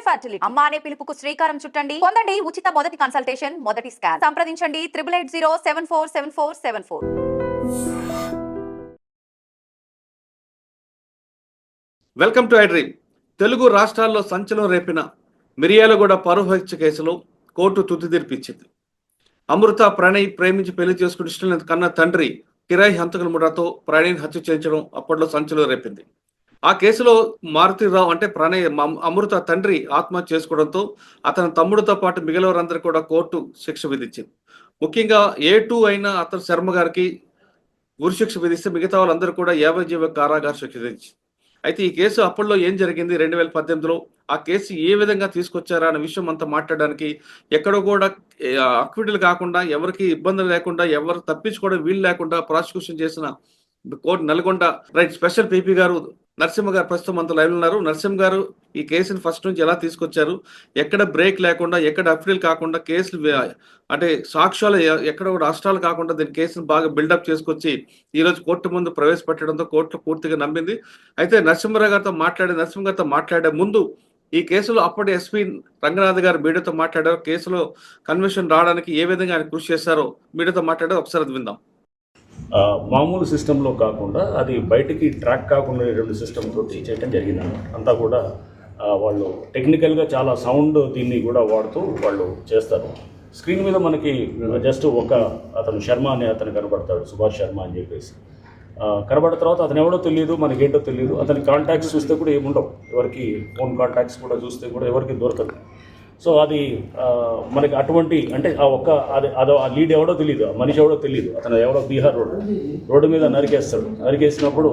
Fertility అమ్మా అనే పిలుపుకు శ్రీకారం చుట్టండి. పొందండి ఉచిత మొదటి కన్సల్టేషన్, మొదటి స్కాన్. సంప్రదించండి 8880747474. Welcome to iDream. తెలుగు రాష్ట్రాల్లో సంచలనం రేపిన మిర్యాలగూడ పరువు హత్య కేసులో కోర్టు తుది తీర్పు ఇచ్చింది. అమృత ప్రణయ్ ప్రేమించి పెళ్లి చేసుకుని ఇష్టం కన్న తండ్రి కిరాయి హంతకుల ముఠాతో ప్రణయ్ని హత్య చేయించడం అప్పట్లో సంచలనం రేపింది. ఆ కేసులో మారుతిరావు అంటే ప్రణయ్ అమృత తండ్రి ఆత్మహత్య చేసుకోవడంతో అతని తమ్ముడితో పాటు మిగిలినవారందరూ కూడా కోర్టు శిక్ష విధించింది. ముఖ్యంగా A2 అయిన అతను శర్మ గారికి ఉరిశిక్ష విధిస్తే మిగతా వాళ్ళందరూ కూడా యావజ్జీవ కారాగార శిక్ష విధించింది. అయితే ఈ కేసు అప్పట్లో ఏం జరిగింది, 2018లో ఆ కేసు ఏ విధంగా తీసుకొచ్చారా అనే విషయం అంతా మాట్లాడడానికి ఎక్కడో కూడా అక్విటల్ కాకుండా, ఎవరికి ఇబ్బందులు లేకుండా, ఎవరు తప్పించుకోవడం వీలు లేకుండా ప్రాసిక్యూషన్ చేసిన కోర్టు నల్గొండ స్పెషల్ పీపీ గారు నరసింహ గారు ప్రస్తుతం అంత లైవ్ ఉన్నారు. నరసింహ గారు ఈ కేసుని ఫస్ట్ నుంచి ఎలా తీసుకొచ్చారు, ఎక్కడ బ్రేక్ లేకుండా, ఎక్కడ అఫీల్ కాకుండా, కేసులు అంటే సాక్ష్యాలు ఎక్కడ కూడా రాష్ట్రాలు కాకుండా దీని కేసును బాగా బిల్డప్ చేసుకొచ్చి ఈరోజు కోర్టు ముందు ప్రవేశపెట్టడంతో కోర్టు పూర్తిగా నమ్మింది. అయితే నరసింహ గారితో మాట్లాడే ముందు ఈ కేసులో అప్పటి ఎస్పీ రంగనాథ్ గారు మీడియాతో మాట్లాడారు. కేసులో కన్విక్షన్ రావడానికి ఏ విధంగా ఆయన కృషి చేశారో మీడియాతో మాట్లాడారు, ఒకసారి అది విందాం. మామూలు సిస్టంలో కాకుండా అది బయటికి ట్రాక్ కాకుండా సిస్టమ్ తోటి చేయటం జరిగిందన్నమాట. అంతా కూడా వాళ్ళు టెక్నికల్గా చాలా సౌండ్ దీన్ని కూడా వాడుతూ వాళ్ళు చేస్తారు. స్క్రీన్ మీద మనకి జస్ట్ ఒక అతను శర్మ అనే అతను కనబడతాడు, సుభాష్ శర్మ అని చెప్పేసి కనబడిన తర్వాత అతను ఎవడో తెలియదు, మనకేంటో తెలియదు. అతని కాంటాక్ట్స్ చూస్తే కూడా ఏముండవు, ఎవరికి ఫోన్ కాంటాక్ట్స్ కూడా చూస్తే కూడా ఎవరికి దొరకదు. సో అది మనకి అటువంటి అంటే అదో ఆ లీడ్ ఎవడో తెలియదు, ఆ మనిషి ఎవడో తెలియదు. అతను ఎవడో బీహార్ రోడ్డు మీద నరికేసినప్పుడు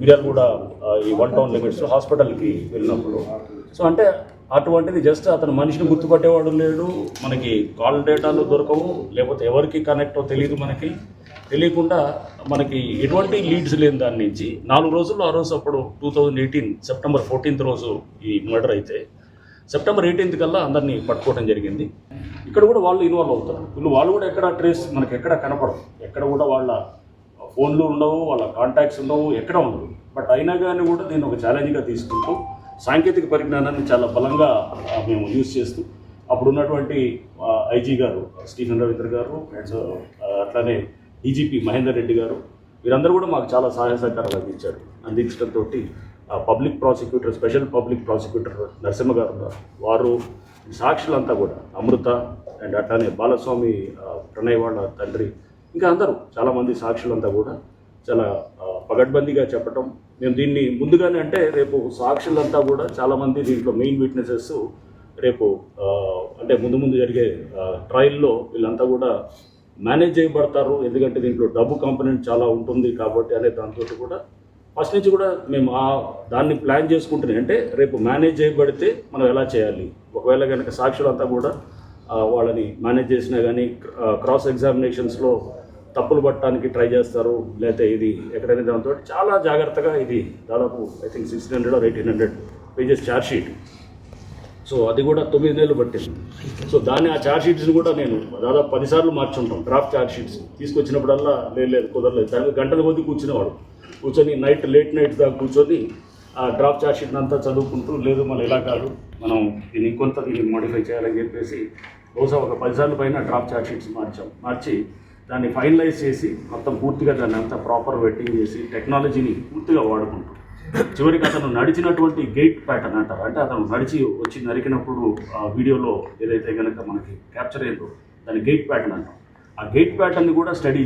మిర్యాల కూడా ఈ 1 టౌన్ లిమిట్స్లో హాస్పిటల్కి వెళ్ళినప్పుడు సో అంటే అటువంటిది జస్ట్ అతను మనిషిని గుర్తుపట్టేవాడు లేడు, మనకి కాల్ డేటాలు దొరకవు, లేకపోతే ఎవరికి కనెక్టో తెలియదు. మనకి తెలియకుండా మనకి ఎటువంటి లీడ్స్ లేని దాని నుంచి 4 రోజుల్లో ఆ రోజు అప్పుడు 2018 సెప్టెంబర్ 14th రోజు ఈ మర్డర్ అయితే సెప్టెంబర్ 18th కల్లా అందరినీ పట్టుకోవడం జరిగింది. ఇక్కడ కూడా వాళ్ళు ఇన్వాల్వ్ అవుతారు. వాళ్ళు కూడా ఎక్కడ ట్రేస్ మనకి ఎక్కడ కనపడదు, ఎక్కడ కూడా వాళ్ళ ఫోన్లు ఉండవు, వాళ్ళ కాంటాక్ట్స్ ఉండవు, ఎక్కడ ఉండవు. బట్ అయినా కానీ కూడా దీన్ని ఒక ఛాలెంజ్గా తీసుకుంటూ సాంకేతిక పరిజ్ఞానాన్ని చాలా బలంగా మేము యూజ్ చేస్తూ అప్పుడు ఉన్నటువంటి ఐజీ గారు స్టీఫెన్ రవీంద్ర గారు, అట్లానే డీజీపీ మహేందర్ రెడ్డి గారు, వీరందరూ కూడా మాకు చాలా సహాయ సహకారాలు అందించడంతో public prosecutor special public prosecutor Narasimha గారు వారు సాక్షులంతా కూడా అమృత అండ్ అట్లానే బాలస్వామి ప్రణయ్ వాళ్ళ తండ్రి ఇంకా అందరూ చాలామంది సాక్షులంతా కూడా చాలా పగడ్బందీగా చెప్పటం. మేము దీన్ని ముందుగానే అంటే రేపు సాక్షులంతా కూడా చాలామంది దీంట్లో మెయిన్ విట్నెసెస్ రేపు అంటే ముందు జరిగే ట్రయల్లో వీళ్ళంతా కూడా మేనేజ్ చేయబడతారు. ఎందుకంటే దీంట్లో డబ్బు కాంపోనెంట్ చాలా ఉంటుంది కాబట్టి అనే దాంతో కూడా ఫస్ట్ నుంచి కూడా మేము దాన్ని ప్లాన్ చేసుకుంటున్నాం. అంటే రేపు మేనేజ్ చేయబడితే మనం ఎలా చేయాలి, ఒకవేళ కనుక సాక్షులంతా కూడా వాళ్ళని మేనేజ్ చేసినా కానీ క్రాస్ ఎగ్జామినేషన్స్లో తప్పులు పట్టడానికి ట్రై చేస్తారు, లేకపోతే ఇది ఎక్కడైనా దాంతో చాలా జాగ్రత్తగా ఇది దాదాపు I think 1600 or 1800 pages chargesheet. So అది కూడా 9 నెలలు పట్టింది. సో దాన్ని ఆ ఛార్జ్షీట్స్ని కూడా నేను దాదాపు 10 సార్లు మార్చుంటాం. డ్రాఫ్ట్ ఛార్జ్షీట్స్ తీసుకొచ్చినప్పుడల్లా లేదు కుదరలేదు, దానికి గంటల కొద్దీ కూర్చొని లేట్ నైట్ దాకా కూర్చొని ఆ డ్రాఫ్ట్ ఛార్జ్షీట్ని అంతా చదువుకుంటూ లేదు మనం ఇలా కాదు, మనం దీన్ని దీన్ని మోడిఫై చేయాలని చెప్పేసి బహుశా ఒక 10 సార్లు పైన డ్రాఫ్ట్ ఛార్జ్షీట్స్ మార్చి దాన్ని ఫైనలైజ్ చేసి మొత్తం పూర్తిగా దాన్ని అంతా ప్రాపర్ వెట్టింగ్ చేసి టెక్నాలజీని పూర్తిగా వాడుకుంటాం. చివరికి అతను నడిచినటువంటి గేట్ ప్యాటర్న్ అంటారు, అంటే అతను నడిచి వచ్చి నరికినప్పుడు ఆ వీడియోలో ఏదైతే కనుక మనకి క్యాప్చర్ అయిందో దాన్ని గేట్ ప్యాటర్న్ అంటాం. ఆ గేట్ ప్యాటర్న్ని కూడా స్టడీ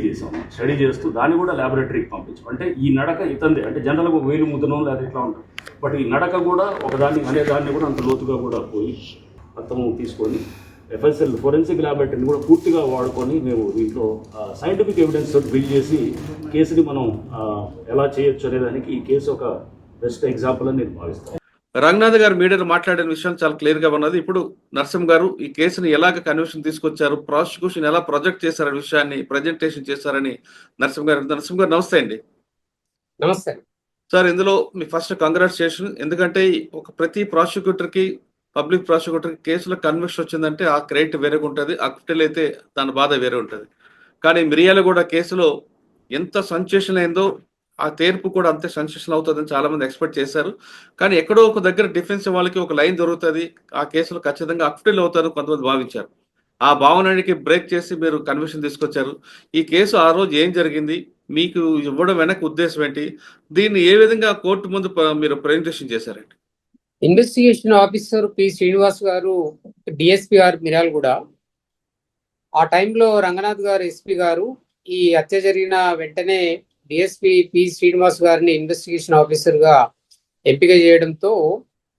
చేస్తూ దాన్ని కూడా ల్యాబొరేటరీకి పంపించాం. అంటే ఈ నడక ఇతందే, అంటే జనరల్గా ఒక వేలు ముద్దనం లేదా ఇట్లా ఉంటుంది, బట్ ఈ నడక కూడా దాన్ని కూడా అంత లోతుగా కూడా పోయి మొత్తము తీసుకొని FSL ఫోరెన్సిక్ ల్యాబొరేటరీని కూడా పూర్తిగా వాడుకొని మేము దీంట్లో సైంటిఫిక్ ఎవిడెన్స్ తోటి బిల్డ్ చేసి కేసుని మనం ఎలా చేయొచ్చు అనేదానికి ఈ కేసు ఒక బెస్ట్ ఎగ్జాంపుల్ అని నేను భావిస్తాను. రంగనాథ్ గారు మీడియాలో మాట్లాడిన విషయం చాలా క్లియర్గా ఉన్నది. ఇప్పుడు నరసింహ గారు ఈ కేసుని ఎలాగ కన్విక్షన్ తీసుకొచ్చారు, ప్రాసిక్యూషన్ ఎలా ప్రొజెక్ట్ చేశారనే విషయాన్ని ప్రజెంటేషన్ చేశారని నరసింహ గారు నమస్తే అండి. నమస్తే సార్. ఇందులో మీ ఫస్ట్ కంగ్రాచులేషన్. ఎందుకంటే ప్రతి ప్రాసిక్యూటర్కి పబ్లిక్ ప్రాసిక్యూటర్కి కేసులో కన్విక్షన్ వచ్చిందంటే ఆ క్రెడిట్ వేరేగా ఉంటుంది, అక్విటల్ అయితే దాని బాధ వేరే ఉంటుంది. కానీ మిర్యాలగూడ కేసులో ఎంత సంచేషన్ అయిందో ఆ తీర్పు కూడా అంతే సెన్సేషన్ అవుతుందని చాలా మంది ఎక్స్పెక్ట్ చేశారు. కానీ ఎక్కడో ఒక దగ్గర డిఫెన్స్ వాళ్ళకి ఒక లైన్ దొరుకుతది. ఆ కేసులో ఖచ్చితంగా అక్విటల్ అవుతారు కొంతమంది భావించారు. ఆ భావనకి బ్రేక్ చేసి మీరు కన్విక్షన్ తీసుకొచ్చారు. ఈ కేసు ఆ రోజు ఏం జరిగింది? మీకు ఇవ్వడం వెనక ఉద్దేశ్యం ఏంటి? దీన్ని ఏ విధంగా కోర్టు ముందు మీరు ప్రజెంటేషన్ చేశారండి? ఇన్వెస్టిగేషన్ ఆఫీసర్ పి శ్రీనివాస్ గారు, డిఎస్పీ గారు మిర్యాలగూడ, ఆ టైంలో రంగనాథ్ గారు ఎస్పీ గారు ఈ హత్య జరిగిన వెంటనే డిఎస్పీ పి శ్రీనివాస్ గారిని ఇన్వెస్టిగేషన్ ఆఫీసర్ గా ఎంపిక చేయడంతో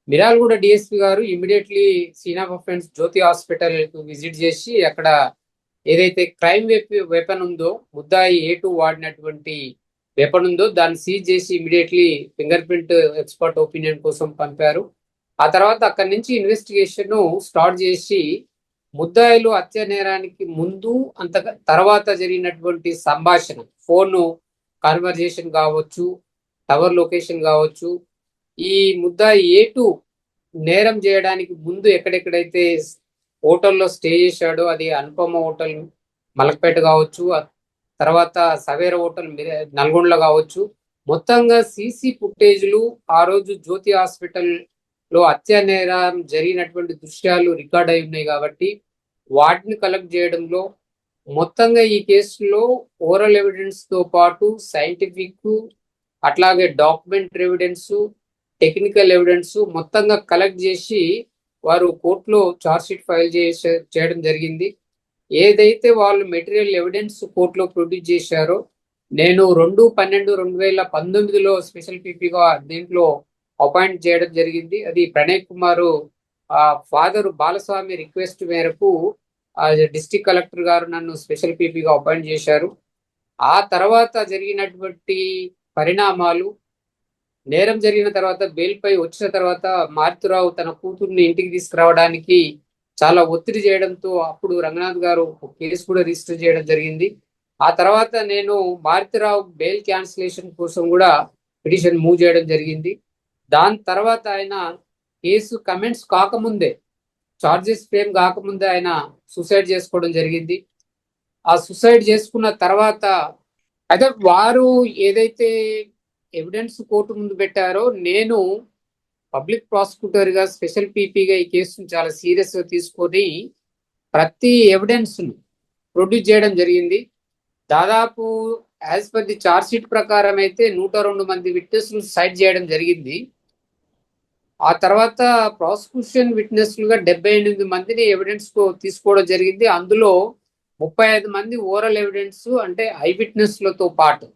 మిర్యాలగూడ డిఎస్పీ గారు immediately scene of offence Jyothi hospital కు విజిట్ చేసి అక్కడ ఏదైతే క్రైమ్ వెపన్ ఉందో, ముద్దాయి A2 వాడినటువంటి వెపన్ ఉందో దాన్ని సీజ్ చేసి immediately finger print expert opinion కోసం పంపారు. ఆ తర్వాత అక్కడి నుంచి ఇన్వెస్టిగేషన్ స్టార్ట్ చేసి ముద్దాయిలు హత్య నేరానికి ముందు అంత తర్వాత జరిగినటువంటి సంభాషణ, ఫోన్ కాన్వర్జేషన్ కావచ్చు, టవర్ లొకేషన్ కావచ్చు, ఈ ముద్దాయి A2 నేరం చేయడానికి ముందు ఎక్కడెక్కడైతే హోటల్లో స్టే చేశాడో, అది అనుపమ హోటల్ మలక్పేట కావచ్చు, తర్వాత సవేర హోటల్ నల్గొండలో కావచ్చు, మొత్తంగా సీసీ ఫుటేజ్లు ఆ రోజు జ్యోతి హాస్పిటల్ లో హత్య నేరం జరిగినటువంటి దృశ్యాలు రికార్డ్ అయి ఉన్నాయి కాబట్టి వాటిని కలెక్ట్ చేయడంలో, మొత్తంగా ఈ కేసులో ఓరల్ ఎవిడెన్స్ తో పాటు సైంటిఫిక్, అట్లాగే డాక్యుమెంటరీ ఎవిడెన్స్, టెక్నికల్ ఎవిడెన్స్ మొత్తంగా కలెక్ట్ చేసి వారు కోర్టులో ఛార్జ్ షీట్ ఫైల్ చేయడం జరిగింది. ఏదైతే వాళ్ళు మెటీరియల్ ఎవిడెన్స్ కోర్టులో ప్రొడ్యూస్ చేశారో, నేను 2/12/2019లో స్పెషల్ పీపీగా దీంట్లో అపాయింట్ చేయడం జరిగింది. అది ప్రణయ్ కుమార్ ఫాదర్ బాలస్వామి రిక్వెస్ట్ మేరకు డిస్ట్రిక్ట్ కలెక్టర్ గారు నన్ను స్పెషల్ పీపీగా అపాయింట్ చేశారు. ఆ తర్వాత జరిగినటువంటి పరిణామాలు, నేరం జరిగిన తర్వాత బెయిల్ పై వచ్చిన తర్వాత మారుతిరావు తన కూతుర్ని ఇంటికి తీసుకురావడానికి చాలా ఒత్తిడి చేయడంతో అప్పుడు రంగనాథ్ గారు కేసు కూడా రిజిస్టర్ చేయడం జరిగింది. ఆ తర్వాత నేను మారుతిరావు బెయిల్ క్యాన్సిలేషన్ కోసం కూడా పిటిషన్ మూవ్ చేయడం జరిగింది. దాని తర్వాత ఆయన కేసు కమెంట్స్ కాకముందే, చార్జెస్ ఫ్రేమ్ కాకముందే ఆయన సూసైడ్ చేసుకోవడం జరిగింది. ఆ సూసైడ్ చేసుకున్న తర్వాత అయితే వారు ఏదైతే ఎవిడెన్స్ కోర్టు ముందు పెట్టారో, నేను పబ్లిక్ ప్రాసిక్యూటర్ గా స్పెషల్ పీపీగా ఈ కేసును చాలా సీరియస్ గా తీసుకొని ప్రతి ఎవిడెన్స్ ను ప్రొడ్యూస్ చేయడం జరిగింది. దాదాపు as per the charge sheet ప్రకారం అయితే 102 మంది విట్నెస్లు సైట్ చేయడం జరిగింది. ఆ తర్వాత ప్రాసిక్యూషన్ విట్నెస్లుగా 78 మందిని ఎవిడెన్స్ తీసుకోవడం జరిగింది. అందులో 35 మంది ఓరల్ ఎవిడెన్స్, అంటే ఐ విట్నెస్లతో పాటు.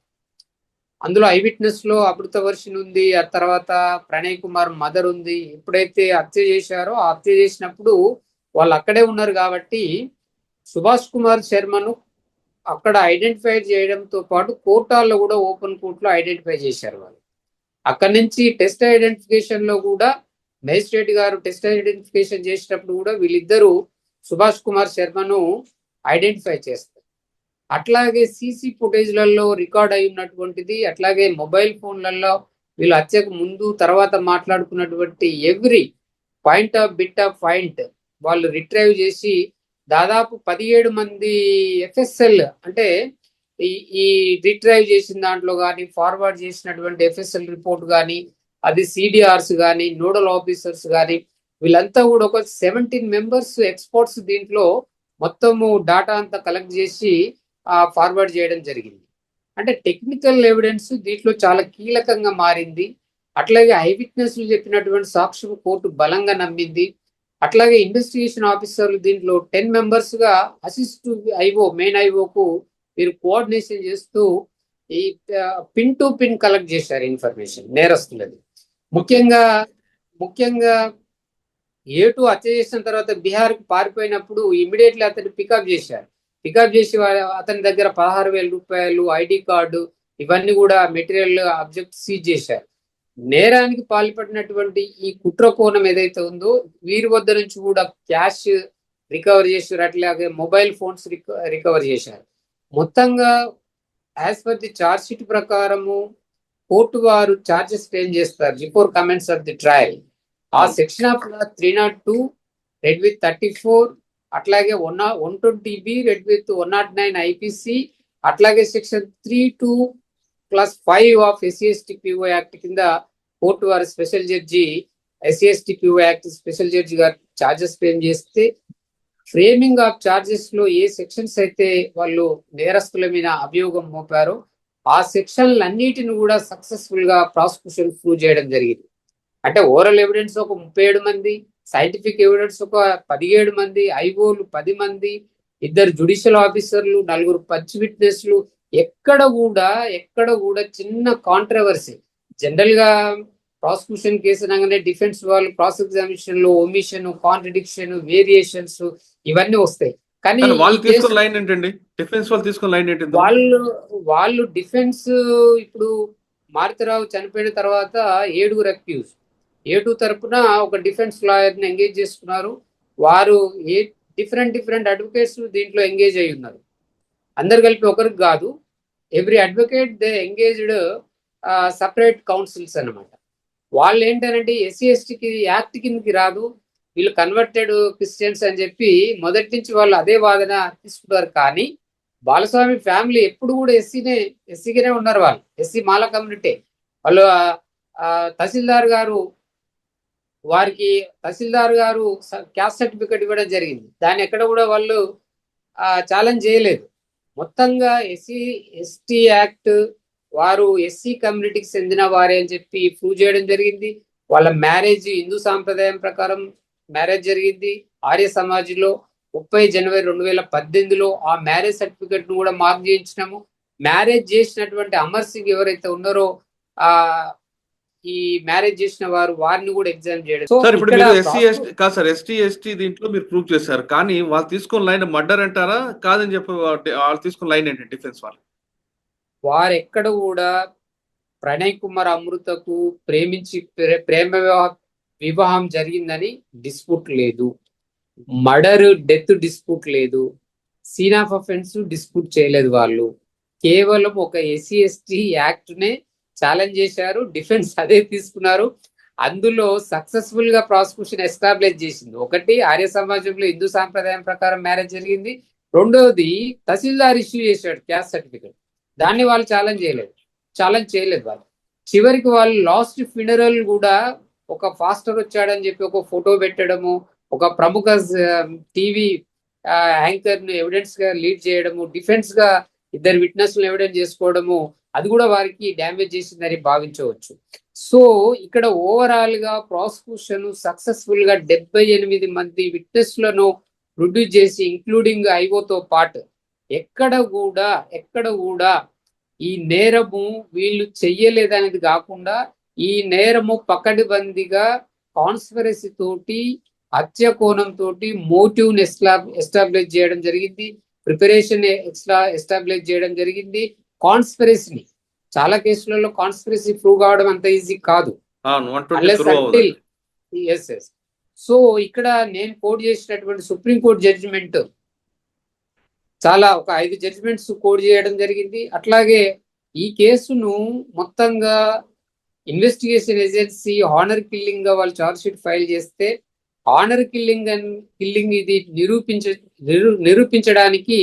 అందులో ఐ విట్నెస్ లో అమృత వర్షిని ఉంది, ఆ తర్వాత ప్రణయ్ కుమార్ మదర్ ఉంది. ఎప్పుడైతే హత్య చేశారో ఆ హత్య చేసినప్పుడు వాళ్ళు అక్కడే ఉన్నారు కాబట్టి సుభాష్ కుమార్ శర్మను అక్కడ ఐడెంటిఫై చేయడంతో పాటు కోర్టాల్లో కూడా ఓపెన్ కోర్టులో ఐడెంటిఫై చేశారు వాళ్ళు. అక్కడి నుంచి టెస్ట్ ఐడెంటిఫికేషన్ లో కూడా మేజిస్ట్రేట్ గారు టెస్ట్ ఐడెంటిఫికేషన్ చేసినప్పుడు కూడా వీళ్ళిద్దరూ సుభాష్ కుమార్ శర్మను ఐడెంటిఫై చేస్తారు. అట్లాగే సీసీ ఫుటేజ్లలో రికార్డ్ అయి ఉన్నటువంటిది, అట్లాగే మొబైల్ ఫోన్లలో వీళ్ళు హత్యకు ముందు తర్వాత మాట్లాడుకున్నటువంటి ఎవ్రీ బిట్ ఆఫ్ పాయింట్ వాళ్ళు రిట్రైవ్ చేసి దాదాపు 17 మంది ఎఫ్ఎస్ఎల్, అంటే ఈ రిట్రైవ్ చేసిన దాంట్లో కానీ ఫార్వర్డ్ చేసినటువంటి ఎఫ్ఎస్ఎల్ రిపోర్ట్ కానీ, అది సిడిఆర్స్ కానీ, నోడల్ ఆఫీసర్స్ కానీ, వీళ్ళంతా కూడా ఒక 17 మెంబర్స్ ఎక్స్పర్ట్స్ దీంట్లో మొత్తము డాటా అంతా కలెక్ట్ చేసి ఫార్వర్డ్ చేయడం జరిగింది. అంటే టెక్నికల్ ఎవిడెన్స్ దీంట్లో చాలా కీలకంగా మారింది. అట్లాగే ఐ విట్నెస్లు చెప్పినటువంటి సాక్ష్యం కోర్టు బలంగా నమ్మింది. అట్లాగే ఇన్వెస్టిగేషన్ ఆఫీసర్లు దీంట్లో 10 మెంబర్స్ గా అసిస్ట్ ఐఓ, మెయిన్ ఐఓకు వీరు కోఆర్డినేషన్ చేస్తూ ఈ పిన్ టు పిన్ కలెక్ట్ చేశారు ఇన్ఫర్మేషన్ నేరస్తులది. ముఖ్యంగా A2 హత్య చేసిన తర్వాత బీహార్కి పారిపోయినప్పుడు ఇమీడియట్లీ అతన్ని పికప్ చేశారు. పికప్ చేసి అతని దగ్గర 16,000 రూపాయలు, ఐడి కార్డు, ఇవన్నీ కూడా మెటీరియల్ ఆబ్జెక్ట్ సీజ్ చేశారు. నేరానికి పాల్పడినటువంటి ఈ కుట్ర కోణం ఏదైతే ఉందో వీరి వద్ద నుంచి కూడా క్యాష్ రికవర్ చేశారు, అట్లాగే మొబైల్ ఫోన్స్ రికవర్ చేశారు. మొత్తంగా as per the charge sheet ప్రకారము కోర్టు వారు చార్జెస్ ఫ్రేమ్ చేస్తారు before comments of the trial. ఆ సెక్షన్ ఆఫ్ 302 రెడ్ విత్ 34, అట్లాగే 120B రెడ్ విత్ 109 IPC, అట్లాగే section 3(2) class 5 of SC PO act కింద కోర్టు వారి special judge SC PO act special judge గారు charges frame చేస్తే framing of charges లో ఏ sections అయితే వాళ్ళు నేరస్తుల మీద అభియోగం మోపారో ఆ సెక్షన్లన్నిటిని కూడా సక్సెస్ఫుల్ గా ప్రాసిక్యూషన్ ప్రూవ్ చేయడం జరిగింది. అంటే ఓరల్ ఎవిడెన్స్ ఒక 37 మంది, సైంటిఫిక్ ఎవిడెన్స్ ఒక 17 మంది, ఐఓలు 10 మంది, 2 జ్యుడిషియల్ ఆఫీసర్లు, 4 పంచ్ విట్నెస్లు, ఎక్కడ కూడా చిన్న కాంట్రవర్సీ. జనరల్ గా ప్రాసిక్యూషన్ కేసు అనగానే డిఫెన్స్ వాళ్ళు క్రాస్ ఎగ్జామినేషన్ లో ఒమిషన్, కాంట్రడిక్షన్, వేరియేషన్స్ ఇవన్నీ వస్తాయి. కానీ వాళ్ళు తీసుకున్న లైన్ ఏంటండి? డిఫెన్స్ వాళ్ళు తీసుకున్న లైన్ ఏంటి? వాళ్ళు డిఫెన్స్ ఇప్పుడు మారుతిరావు చనిపోయిన తర్వాత 7 అక్యూజ్, 7 తరపున ఒక డిఫెన్స్ లాయర్ ని ఎంగేజ్ చేసుకున్నారు. వారు డిఫరెంట్ అడ్వకేట్స్ దీంట్లో ఎంగేజ్ అయి ఉన్నారు. అందరు కలిపి ఒకరికి కాదు, every advocate they engaged separate councils అన్నమాట. వాళ్ళు ఏంటంటే ఎస్సీ యాక్ట్ కిందకి రాదు, వీళ్ళు కన్వర్టెడ్ క్రిస్టియన్స్ అని చెప్పి మొదటి నుంచి వాళ్ళు అదే వాదన తీసుకుంటారు. కానీ బాలస్వామి ఫ్యామిలీ ఎప్పుడు కూడా ఎస్సీగానే ఉన్నారు. వాళ్ళు ఎస్సీ మాల కమ్యూనిటీ. వాళ్ళు తహసీల్దార్ గారు క్యాస్ట్ సర్టిఫికేట్ ఇవ్వడం జరిగింది. దాన్ని ఎక్కడ కూడా వాళ్ళు ఛాలెంజ్ చేయలేదు. మొత్తంగా ఎస్టీ యాక్ట్ వారు ఎస్సీ కమ్యూనిటీకి చెందిన వారే అని చెప్పి ప్రూవ్ చేయడం జరిగింది. వాళ్ళ మ్యారేజ్ హిందూ సాంప్రదాయం ప్రకారం మ్యారేజ్ జరిగింది. ఆర్య సమాజ్లో 30 జనవరి 2018లో ఆ మ్యారేజ్ సర్టిఫికెట్ ను కూడా మార్క్ చేయించినాము. మ్యారేజ్ చేసినటువంటి అమర్ సింగ్ ఎవరైతే ఉన్నారో ఈ మ్యారేజ్ చేసిన వారిని కూడా ఎగ్జామ్ చేయడం. సార్ ఇప్పుడు మీరు ఎస్టీ ఎస్టీ దీంట్లో మీరు ప్రూవ్ చేశారు, కానీ వాళ్ళు తీసుకున్న లైన్ మర్డర్ అంటారా కాదని చెప్పి వాళ్ళు తీసుకున్న లైన్ ఏంటి? డిఫెన్స్ వారు ఎక్కడ కూడా ప్రణయ్ కుమార్ అమృతకు ప్రేమ వివాహం జరిగిందని డిస్ప్యూట్ లేదు, మర్డర్ డెత్ డిస్ప్యూట్ లేదు, సీన్ ఆఫ్ అఫెన్స్ డిస్ప్యూట్ చేయలేదు. వాళ్ళు కేవలం ఒక ఎస్సీ యాక్ట్ నే ఛాలెంజ్ చేశారు. డిఫెన్స్ అదే తీసుకున్నారు. అందులో సక్సెస్ఫుల్ గా ప్రాసిక్యూషన్ ఎస్టాబ్లిష్ చేసింది. ఒకటి, ఆర్య సమాజంలో హిందూ సాంప్రదాయం ప్రకారం మ్యారేజ్ జరిగింది. రెండోది, తహసీల్దార్ ఇష్యూ చేశాడు క్యాస్ట్ సర్టిఫికేట్. దాన్ని వాళ్ళు ఛాలెంజ్ చేయలేదు. వాళ్ళు చివరికి వాళ్ళు లాస్ట్ ఫినరల్ కూడా ఒక ఫాస్టర్ వచ్చాడని చెప్పి ఒక ఫోటో పెట్టడము, ఒక ప్రముఖ టీవీ యాంకర్ ను ఎవిడెన్స్ గా లీడ్ చేయడము, డిఫెన్స్ గా 2 విట్నెస్ ఎవిడెన్స్ చేసుకోవడము, అది కూడా వారికి డ్యామేజ్ చేసిందని భావించవచ్చు. సో ఇక్కడ ఓవరాల్ గా ప్రాసిక్యూషన్ సక్సెస్ఫుల్ గా 78 మంది విట్నెస్లను ప్రొడ్యూస్ చేసి ఇంక్లూడింగ్ ఐఓతో పాటు ఎక్కడ కూడా ఈ నేరము వీళ్ళు చెయ్యలేదనేది కాకుండా ఈ నేరము పకడ్బందీగా కాన్స్పిరసీ తోటి, హత్య కోణం తోటి మోటివ్ ని ఎస్టాబ్లిష్ చేయడం జరిగింది, ప్రిపరేషన్ ఎస్టాబ్లిష్ చేయడం జరిగింది. కాన్స్పిరసీని చాలా కేసులలో కాన్స్పిరసీ ప్రూవ్ కావడం అంత ఈజీ కాదు. సో ఇక్కడ నేను కోట్ చేసినటువంటి సుప్రీంకోర్టు జడ్జిమెంట్ చాలా ఒక 5 జడ్జిమెంట్స్ కోట్ చేయడం జరిగింది. అట్లాగే ఈ కేసును మొత్తంగా ఇన్వెస్టిగేషన్ ఏజెన్సీ హానర్ కిల్లింగ్ గా వాళ్ళు ఛార్జ్ షీట్ ఫైల్ చేస్తే హానర్ కిల్లింగ్ ఇది నిరూపించడానికి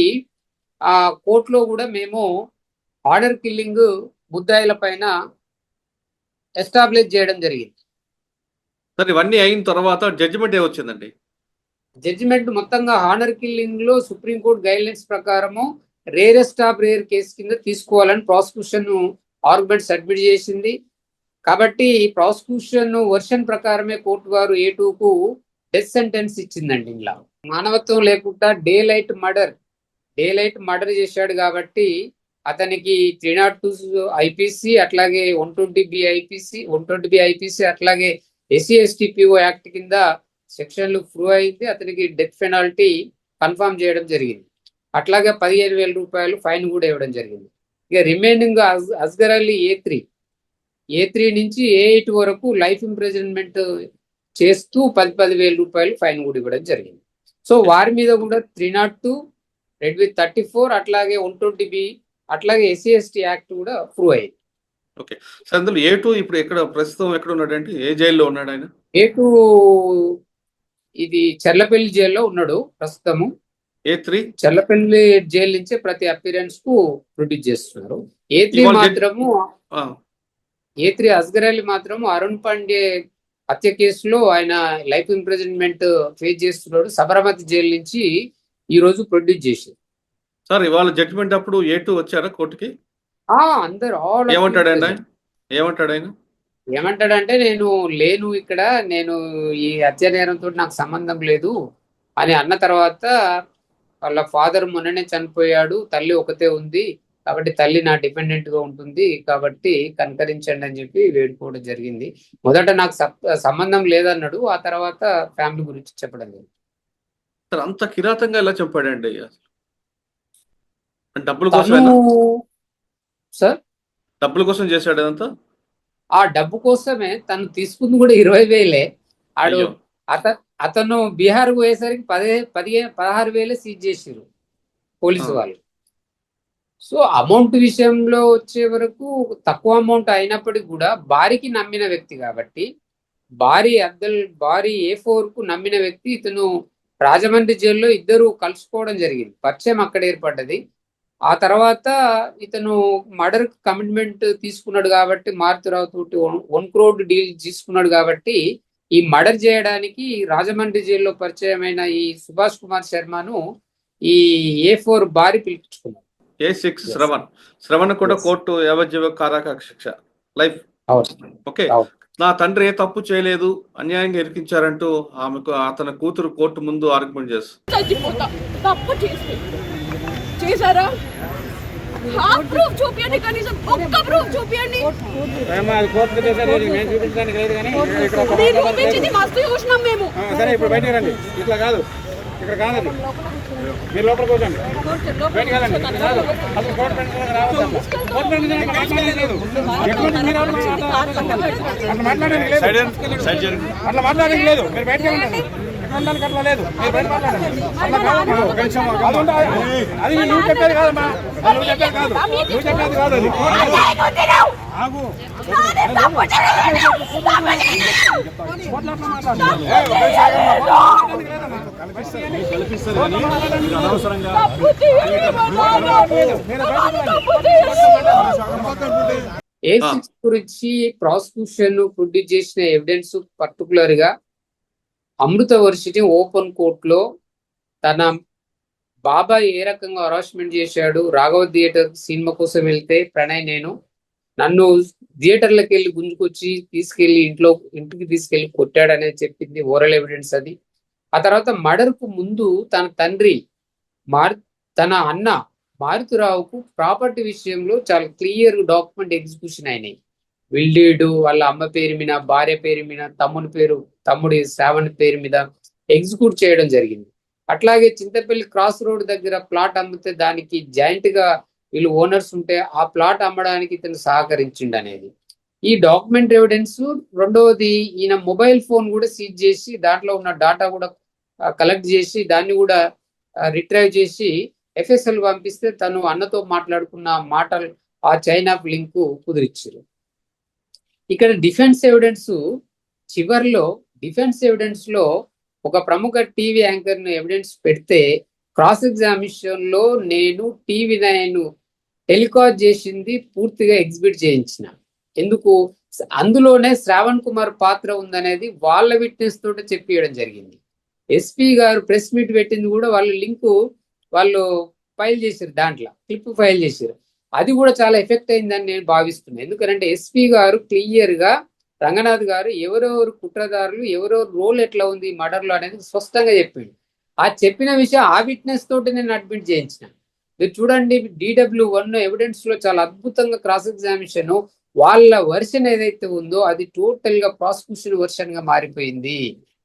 ఆ కోర్టులో కూడా మేము హానర్ కిల్లింగ్ ముద్దాయిల పైన ఎస్టాబ్లిష్ చేయడం జరిగింది. సార్ ఇవన్నీ అయిన తర్వాత జడ్జిమెంట్ ఏమొచ్చిందండి? జడ్జిమెంట్ మొత్తంగా హానర్ కిల్లింగ్ లో సుప్రీంకోర్టు గైడ్ లైన్స్ ప్రకారము రేరెస్ట్ ఆఫ్ రేర్ కేసు కింద తీసుకోవాలని ప్రాసిక్యూషన్ ఆర్గ్యుమెంట్ సబ్మిట్ చేసింది. కాబట్టి ప్రాసిక్యూషన్ వర్షన్ ప్రకారమే కోర్టు వారు A2కు డెత్ సెంటెన్స్ ఇచ్చిందండి. ఇలా మానవత్వం లేకుండా డే లైట్ మర్డర్ చేశాడు కాబట్టి అతనికి 302 ఐపీసీ, అట్లాగే 120B ఐపీసీ, అట్లాగే SC/ST PO యాక్ట్ కింద సెక్షన్లు ప్రూవ్ అయింది. అతనికి డెత్ పెనాల్టీ కన్ఫర్మ్ చేయడం జరిగింది. అట్లాగే 15,000 రూపాయలు ఫైన్ కూడా ఇవ్వడం జరిగింది. ఇక రిమైనింగ్ అస్గర్ అలీ A3 నుంచి A8 వరకు లైఫ్ ఇంప్రిజన్మెంట్ చేస్తూ 10,000 రూపాయలు ఫైన్ కూడా ఇవ్వడం జరిగింది. సో వారి మీద కూడా 302, రెడ్ విత్ 34, అట్లాగే 120B, అట్లాగే SC/ST యాక్ట్ కూడా ప్రూవ్ అయింది. ఓకే సార్, అందులో A2 ఇప్పుడు ప్రస్తుతం ఎక్కడ ఉన్నాడంటే ఏ జైల్లో ఉన్నాడు ఆయన? A2 ఇది చర్లపల్లి జైల్లో ఉన్నాడు ప్రస్తుతము. A3 చల్లపల్లి జైలు నుంచే ప్రతి అపిరెన్స్ కు ప్రొడ్యూస్ చేస్తున్నారు. A3 ఇవాళ మాత్రము ఆ, A3 అస్గర్ అలీ మాత్రము అరుణ్ పాండే హత్య కేసులో ఆయన లైఫ్ ఇంప్రిజన్మెంట్ ఫేస్ చేస్తున్నాడు. సబర్మతి జైలు నుంచి ఈ రోజు ప్రొడ్యూస్ చేసింది. సార్ ఇవాళ జడ్జిమెంట్ అప్పుడు A2 వచ్చారా కోర్టుకి? అందరు ఆల్ ఏమంటాడు ఆయన? ఏమంటాడు ఆయన? ఏమంటాడంటే నేను లేను ఇక్కడ, నేను ఈ హత్య నేరంతో నాకు సంబంధం లేదు అని అన్న తర్వాత వాళ్ళ ఫాదర్ మొన్ననే చనిపోయాడు, తల్లి ఒకతే ఉంది కాబట్టి తల్లి నా డిపెండెంట్ గా ఉంటుంది కాబట్టి కనకరించండి అని చెప్పి వేడుకోవడం జరిగింది. మొదట నాకు సంబంధం లేదన్నాడు, ఆ తర్వాత ఫ్యామిలీ గురించి చెప్పడం జరిగింది. సార్ అంత కిరాతంగా ఎలా చంపాడండి అసలు? డబ్బుల తను కోసం సార్ డబ్బుల కోసం చేశాడు అదంతా? ఆ డబ్బు కోసమే తను తీసుకుంది కూడా 20,000. ఆడు అయ్యో. అతను బీహార్ పోయేసరికి 16,000 సీజ్ చేసిరు పోలీసు ఆ. వాళ్ళు. సో అమౌంట్ విషయంలో వచ్చే వరకు తక్కువ అమౌంట్ అయినప్పటికీ కూడా భారీకి నమ్మిన వ్యక్తి కాబట్టి భారీ A4 కు నమ్మిన వ్యక్తి ఇతను రాజమండ్రి జైల్లో ఇద్దరు కలుసుకోవడం జరిగింది, పరిచయం అక్కడ ఏర్పడ్డది. ఆ తర్వాత ఇతను మర్డర్ కమిట్మెంట్ తీసుకున్నాడు కాబట్టి మారుతిరావు తోటి 1 crore డీల్ తీసుకున్నాడు కాబట్టి ఈ మర్డర్ చేయడానికి రాజమండ్రి జైల్లో పరిచయమైన ఈ సుభాష్ కుమార్ శర్మను ఈ A4 భారీ పిలిపించుకున్నాడు. A6 శ్రవణ్ కూడా కోర్టు యావజ్జీవ కారాగార శిక్ష లైఫ్. ఓకే, నా తండ్రి ఏ తప్పు చేయలేదు, అన్యాయంగా ఇరికించారంటూ ఆమెకు అతని కూతురు కోర్టు ముందు ఆర్గ్యుమెంట్ చేశారా? ప్రూఫ్ చూపియండి, కనీసం ఒక్క ప్రూఫ్ చూపియండి. మీరు చూపించింది మస్తు చూసినాం మేము. సరే ఇప్పుడు బయటకు రండి, ఇట్లా కాదు, ఇక్కడ కాదండి, మీరు లోపలికి వచ్చండి, బయటకు వెళ్ళండి. కాదు అసలు కోర్టు పెంచడానికి రావద్దు, కోర్టు పెంచడానికి మాట్లాడలేదు, ఎటువంటి మీరు అట్లా మాట్లాడడానికి లేదు, అట్లా మాట్లాడడానికి లేదు, మీరు బయటకు వెళ్ళండి. ఎక్కడ అట్లా లేదు, మీరు బయట మాట్లాడండి. అట్లా కాదు, అది నువ్వు చెప్పేది కాదమ్మా, నువ్వు చెప్పేది కాదు, నువ్వు చెప్పేది కాదు, అది ఆగు. A6 గురించి ప్రాసిక్యూషన్ ప్రొడ్యూస్ చేసిన ఎవిడెన్స్ పర్టికులర్ గా అమృత వర్సిటీ ఓపెన్ కోర్టులో తన బాబాయ్ ఏ రకంగా హరాస్మెంట్ చేశాడు, రాఘవ థియేటర్ సినిమా కోసం వెళ్తే ప్రణయ్ నన్ను థియేటర్లకు వెళ్ళి గుంజుకొచ్చి తీసుకెళ్లి ఇంటికి తీసుకెళ్లి కొట్టాడనేది చెప్పింది ఓరల్ ఎవిడెన్స్ అది. ఆ తర్వాత మర్డర్ కు ముందు తన తండ్రి తన అన్న మారుతిరావుకు ప్రాపర్టీ విషయంలో చాలా క్లియర్ డాక్యుమెంట్ ఎగ్జిక్యూషన్ అయినాయి. విల్డీడు వాళ్ళ అమ్మ పేరు మీద, భార్య పేరు మీద, తమ్ముడి శ్రావణ్ పేరు మీద ఎగ్జిక్యూట్ చేయడం జరిగింది. అట్లాగే చింతపల్లి క్రాస్ రోడ్ దగ్గర ప్లాట్ అమ్మితే దానికి జాయింట్ గా వీళ్ళు ఓనర్స్ ఉంటే ఆ ప్లాట్ అమ్మడానికి ఇతను సహకరించిండు అనేది ఈ డాక్యుమెంట్ ఎవిడెన్స్. రెండవది ఈయన మొబైల్ ఫోన్ కూడా సీజ్ చేసి దాంట్లో ఉన్న డాటా కూడా కలెక్ట్ చేసి దాన్ని కూడా రిట్రైవ్ చేసి FSL పంపిస్తే తను అన్నతో మాట్లాడుకున్న మాటలు ఆ చైన్ ఆఫ్ లింక్ కుదిరిచ్చారు. ఇక్కడ డిఫెన్స్ ఎవిడెన్స్ లో ఒక ప్రముఖ టీవీ యాంకర్ ను ఎవిడెన్స్ పెడితే క్రాస్ ఎగ్జామినేషన్ లో నేను TV9 టెలికాస్ట్ చేసింది పూర్తిగా ఎగ్జిబిట్ చేయించిన. ఎందుకు? అందులోనే శ్రావణ్ కుమార్ పాత్ర ఉందనేది వాళ్ళ విట్నెస్ తోటి చెప్పియడం జరిగింది. ఎస్పీ గారు ప్రెస్ మీట్ పెట్టింది కూడా వాళ్ళు ఫైల్ చేశారు, దాంట్లో క్లిప్ ఫైల్ చేశారు. అది కూడా చాలా ఎఫెక్ట్ అయిందని నేను భావిస్తున్నాను. ఎందుకంటే ఎస్పీ గారు క్లియర్ గా రంగనాథ్ గారు ఎవరెవరు కుట్రదారులు, ఎవరెవరు రోల్ ఎట్లా ఉంది మర్డర్ లో అనేది స్పష్టంగా చెప్పిండు. ఆ చెప్పిన విషయం ఆ విట్నెస్ తోటి నేను అడ్మిట్ చేయించిన. మీరు చూడండి, DW1 ఎవిడెన్స్ లో చాలా అద్భుతంగా క్రాస్ ఎగ్జామినేషన్ వాళ్ళ వర్షన్ ఏదైతే ఉందో అది టోటల్ గా ప్రాసిక్యూషన్ వర్షన్ గా మారిపోయింది.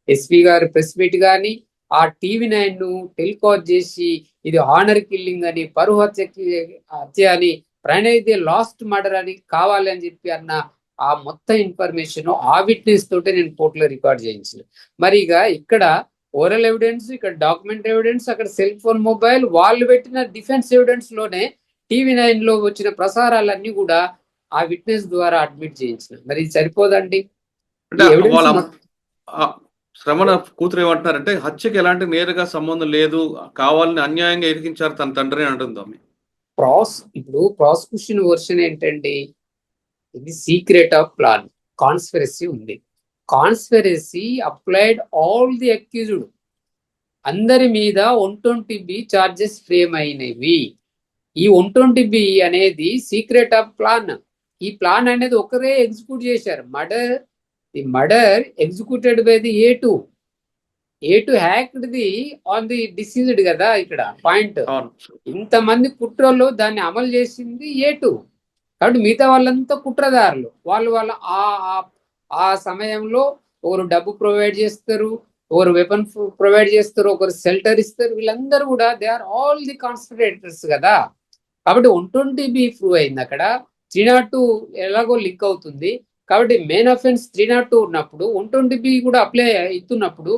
ఎస్పీ గారు ప్రెస్ మీట్ కానీ ఆ TV9 టెలికాస్ట్ చేసి ఇది హానర్ కిల్లింగ్ అని, పరువు హత్య అని, ప్రణయ్ ది లాస్ట్ మర్డర్ అని కావాలి అని చెప్పి అన్న ఆ మొత్తం ఇన్ఫర్మేషన్ ఆ విట్నెస్ తోటే నేను కోర్టులో రికార్డ్ చేయించిన. మరి ఇక్కడ ఓరల్ ఎవిడెన్స్, ఇక్కడ డాక్యుమెంట్ ఎవిడెన్స్, అక్కడ సెల్ ఫోన్, మొబైల్, వాళ్ళు పెట్టిన డిఫెన్స్ ఎవిడెన్స్ లోనే TV9 లో వచ్చిన ప్రసారాలన్నీ కూడా ఆ విట్నెస్ ద్వారా అడ్మిట్ చేయించిన. మరి ఇది సరిపోదండి? శ్రవణ కూతురు ఏమంటున్నారంటే హత్యకి ఎలాంటి నేరుగా సంబంధం లేదు, కావాలని అన్యాయంగా ఇరికించారు తన తండ్రి అంటుంది ఆమె. ఇప్పుడు ప్రాసిక్యూషన్ వర్షన్ ఏంటండి, ఇది సీక్రెట్ ఆఫ్ ప్లాన్, కాన్స్పిరసీ ఉంది. Conspiracy applied all the accused, అందరి మీద 120B చార్జెస్ ఫ్రేమ్ అయినవి. ఈ 120B అనేది సీక్రెట్ ఆఫ్ ప్లాన్. ఈ ప్లాన్ అనేది ఒకరే ఎగ్జిక్యూట్ చేశారు. The murder executed by the A2 hacked the on the deceased కదా ఇక్కడ పాయింట్. ఇంతమంది కుట్రలో దాన్ని అమలు చేసింది A2. కాబట్టి మిగతా వాళ్ళంతా కుట్రదారులు. వాళ్ళ ఆ సమయంలో ఒకరు డబ్బు ప్రొవైడ్ చేస్తారు, ఒకరు వెపన్ ప్రొవైడ్ చేస్తారు, ఒకరు షెల్టర్ ఇస్తారు. వీళ్ళందరూ కూడా they are all the conspirators కదా. కాబట్టి 120B ప్రూవ్ అయింది అక్కడ. 302 ఎలాగో లింక్ అవుతుంది. కాబట్టి మెయిన్ అఫెన్స్ 302 ఉన్నప్పుడు 120B కూడా అప్లై అవుతున్నప్పుడు,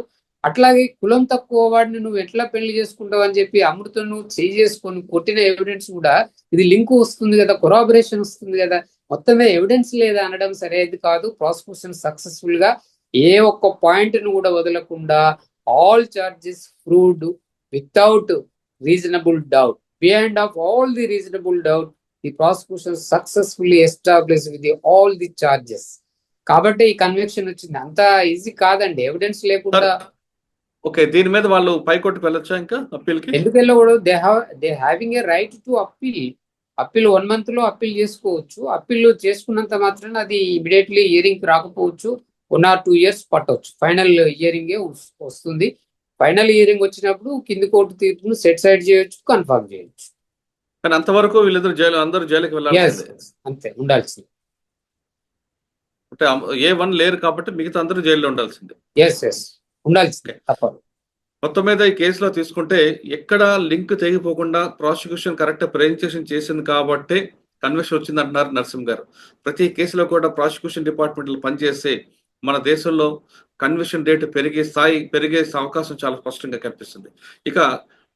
అట్లాగే కులం తక్కువ వాడిని నువ్వు ఎట్లా పెళ్లి చేసుకుంటావు అని చెప్పి అమృతను చేసుకొని కొట్టిన ఎవిడెన్స్ కూడా ఇది లింక్ వస్తుంది కదా, కొరాబరేషన్ వస్తుంది కదా. మొత్తమే ఎవిడెన్స్ లేదా అనడం సరైనది కాదు. ప్రాసిక్యూషన్ సక్సెస్ఫుల్ గా ఏ ఒక్క పాయింట్ ను కూడా వదలకుండా all charges proved without reasonable doubt. Behind of all the reasonable doubt the prosecution successfully establish with all the charges. కాబట్టి ఈ కన్విక్షన్ వచ్చింది. అంత ఈజీ కాదండి ఎవిడెన్స్ లేకుండా. ఓకే, దీని మీద వాళ్ళు పైకోర్టుకు వెళ్ళొచ్చా ఇంకా అప్పీల్ కి? ఎందుకు వెళ్ళకూడదు? They having a right to appeal 1 month లో అప్పీల్ చేసుకోవచ్చు. అప్పీల్ చేసుకున్నంత మాత్రాన అది ఇమీడియట్లీ హియరింగ్ రాకపోవచ్చు. 1 or 2 years పట్టవచ్చు. ఫైనల్ హియరింగే వస్తుంది. ఫైనల్ హియరింగ్ వచ్చినప్పుడు కింది కోర్టు తీర్పును సెట్ సైడ్ చేయొచ్చు, కన్ఫర్మ్ చేయొచ్చు. కానీ అంతవరకు వీళ్ళిద్దరు అందరూ జైలుకి వెళ్ళాలి. అంతే ఉండాల్సింది. అంటే A1 లేరు కాబట్టి మిగతా అందరూ జైల్లో ఉండాల్సిందే. ఎస్ ఉండాల్సిందే తప్పదు. మొత్తం మీద ఈ కేసులో తీసుకుంటే ఎక్కడ లింక్ తెగిపోకుండా ప్రాసిక్యూషన్ కరెక్ట్ ప్రెజెంటేషన్ చేసింది కాబట్టి కన్విక్షన్ వచ్చింది అంటున్నారు నరసింహ్ గారు. ప్రతి కేసులో కూడా ప్రాసిక్యూషన్ డిపార్ట్మెంట్లో పనిచేస్తే మన దేశంలో కన్విక్షన్ రేట్ పెరిగే అవకాశం చాలా స్పష్టంగా కనిపిస్తుంది. ఇక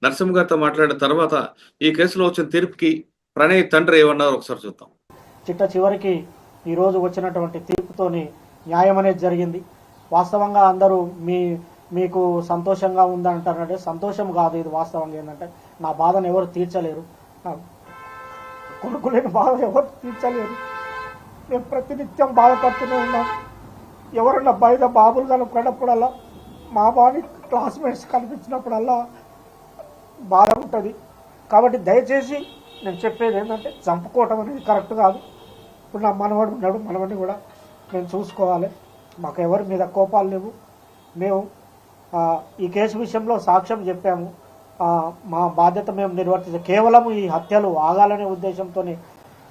నరసింహ్ గారితో మాట్లాడిన తర్వాత ఈ కేసులో వచ్చిన తీర్పుకి ప్రణయ్ తండ్రి ఏమన్నారో ఒకసారి చూద్దాం. చివరికి ఈరోజు వచ్చినటువంటి తీర్పుతోని న్యాయం అనేది జరిగింది. వాస్తవంగా అందరూ మీకు సంతోషంగా ఉందంటారంటే సంతోషం కాదు ఇది. వాస్తవంగా ఏంటంటే నా బాధను ఎవరు తీర్చలేరు, నా కొడుకు లేని బాధ ఎవరు తీర్చలేరు. మేము ప్రతినిత్యం బాధపడుతూనే ఉన్నాం. ఎవరన్నా బయట బాబులు కనపడినప్పుడల్లా, మా బాని క్లాస్మేట్స్ కనిపించినప్పుడల్లా బాధ ఉంటుంది. కాబట్టి దయచేసి నేను చెప్పేది ఏంటంటే చంపుకోవటం అనేది కరెక్ట్ కాదు. ఇప్పుడు నా మనవడు ఉన్నాడు, మనవడిని కూడా నేను చూసుకోవాలి. మాకు ఎవరి మీద కోపాలు లేవు. మేము ఈ కేసు విషయంలో సాక్ష్యం చెప్పాము. మా బాధ్యత మేము నిర్వర్తించాం. కేవలం ఈ హత్యలు ఆగాలనే ఉద్దేశంతో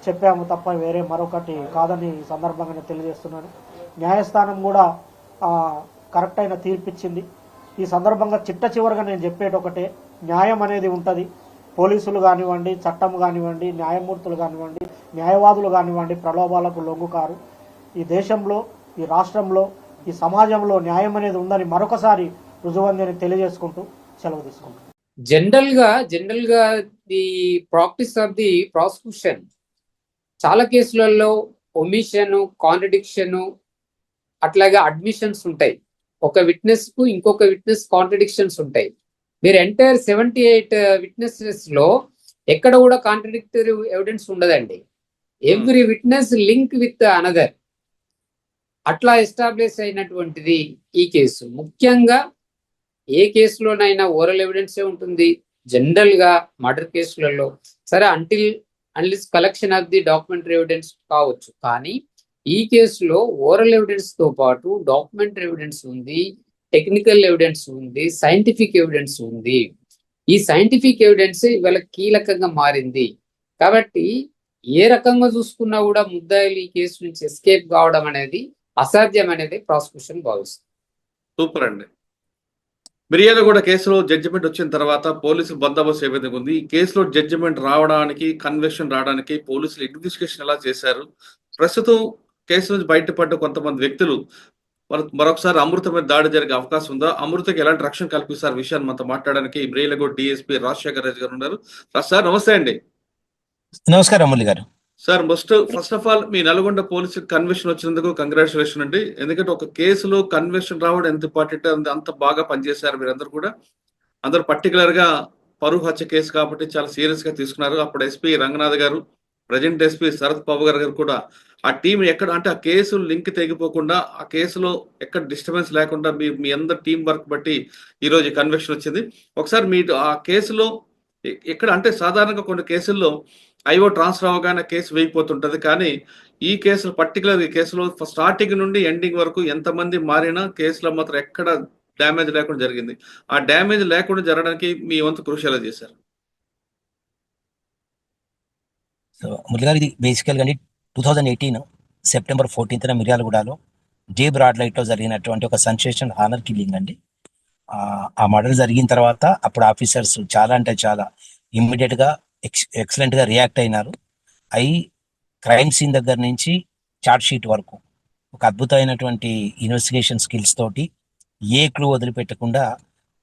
చెప్పాము తప్ప వేరే మరొకటి కాదని ఈ సందర్భంగా తెలియజేస్తున్నాను. న్యాయస్థానం కూడా కరెక్ట్ అయిన తీర్పిచ్చింది. ఈ సందర్భంగా చివరిగా నేను చెప్పేది ఒకటే, న్యాయం అనేది ఉంటుంది. పోలీసులు కానివ్వండి, చట్టం కానివ్వండి, న్యాయమూర్తులు కానివ్వండి, న్యాయవాదులు కానివ్వండి ప్రలోభాలకు లొంగుకారు. ఈ దేశంలో, ఈ రాష్ట్రంలో, ఈ సమాజంలో న్యాయం అనేది ఉందని మరొకసారి రుజువందని తెలియజేసుకుంటూ సెలవు తీసుకుంటాం. జనరల్ గా the practice of the prosecution చాలా కేసులలో ఒమిషన్, కాంట్రడిక్షన్, అట్లాగే అడ్మిషన్స్ ఉంటాయి. ఒక విట్నెస్ కు ఇంకొక విట్నెస్ కాంట్రడిక్షన్స్ ఉంటాయి. మీరు ఎంటైర్ 78 విట్నెసెస్ లో ఎక్కడ కూడా కాంట్రడిక్టరీ ఎవిడెన్స్ ఉండదండి. Every witness link with another. అట్లా ఎస్టాబ్లిష్ అయినటువంటిది ఈ కేసు. ముఖ్యంగా ఏ కేసులోనైనా ఓరల్ ఎవిడెన్సే ఉంటుంది. జనరల్ గా మర్డర్ కేసులలో సరే unless collection of the documentary evidence కావచ్చు. కానీ ఈ కేసులో ఓరల్ ఎవిడెన్స్ తో పాటు డాక్యుమెంటరీ ఎవిడెన్స్ ఉంది, టెక్నికల్ ఎవిడెన్స్ ఉంది, సైంటిఫిక్ ఎవిడెన్స్ ఉంది. ఈ సైంటిఫిక్ ఎవిడెన్స్ ఇవాళ కీలకంగా మారింది. కాబట్టి ఏ రకంగా చూసుకున్నా కూడా ముద్దాయిలు ఈ కేసు నుంచి ఎస్కేప్ కావడం అనేది అసాధ్యం అనేది ప్రాసిక్యూషన్ భావిస్తుంది. సూపర్ అండి. మిర్యాలగూడ కేసులో జడ్జిమెంట్ వచ్చిన తర్వాత పోలీసులు బందోబస్తు ఏ విధంగా ఉంది? ఈ కేసులో జడ్జిమెంట్ రావడానికి, కన్విక్షన్ రావడానికి పోలీసులు ఇన్వెస్టిగేషన్ ఎలా చేశారు? ప్రస్తుతం కేసు నుంచి బయటపడ్డ కొంతమంది వ్యక్తులు మరొకసారి అమృత మీద దాడి జరిగే అవకాశం ఉందా? అమృతకి ఎలాంటి రక్షణ కల్పిస్తారు విషయాన్ని మనతో మాట్లాడడానికి మిర్యాలగూడ డిఎస్పీ రాజశేఖర్ రాజు గారు ఉన్నారు. సార్ నమస్తే అండి. నమస్కారం అమూల్య గారు. Sir first of all me Nalgonda police convention వచ్చినందుకు కంగ్రాచులేషన్ అండి. ఎందుకంటే ఒక కేసులో కన్వెన్షన్ రావడం ఎంత ఇంపార్టెంట్, అంత బాగా పనిచేశారు మీరందరూ కూడా. అందరూ పర్టికులర్ గా పరువు హత్య కేసు కాబట్టి చాలా సీరియస్ గా తీసుకున్నారు. అప్పుడు ఎస్పీ రంగనాథ్ గారు, ప్రజెంట్ ఎస్పీ శరత్ పవార్ గారు కూడా ఆ టీం ఎక్కడ అంటే ఆ కేసు లింక్ తెగిపోకుండా, ఆ కేసులో ఎక్కడ డిస్టర్బెన్స్ లేకుండా మీ అందరు టీం వర్క్ బట్టి ఈ రోజు కన్వెన్షన్ వచ్చింది. ఒకసారి మీ ఆ కేసులో ఎక్కడ అంటే సాధారణంగా కొన్ని కేసుల్లో ఐఓ ట్రాన్స్ఫర్ అవగానే కేసు వేయిపోతుంటది. కానీ ఈ కేసులో పర్టికులర్ ఈ కేసులో స్టార్టింగ్ నుండి ఎండింగ్ వరకు ఎంతమంది మారినా కేసులో మాత్రం ఎక్కడ డ్యామేజ్ లేకుండా జరిగింది. ఆ డ్యామేజ్ లేకుండా జరగడానికి మీ వంతు కృషి ఎలా చేశారు? సో మురళి గారు, ఇది బేసికల్గా అండి 2018 సెప్టెంబర్ 14న మిర్యాలగూడలో జే బ్రాడ్ లైట్లో జరిగినటువంటి ఒక సెన్సేషన్ హానర్ కిల్లింగ్ అండి. ఆ మర్డర్ జరిగిన తర్వాత అప్పుడు ఆఫీసర్స్ చాలా అంటే చాలా ఇమ్మీడియట్గా ఎక్సలెంట్గా రియాక్ట్ అయినారు. క్రైమ్ సీన్ దగ్గర నుంచి చార్ట్ షీట్ వరకు ఒక అద్భుతమైనటువంటి ఇన్వెస్టిగేషన్ స్కిల్స్ తోటి ఏ క్లూ వదిలిపెట్టకుండా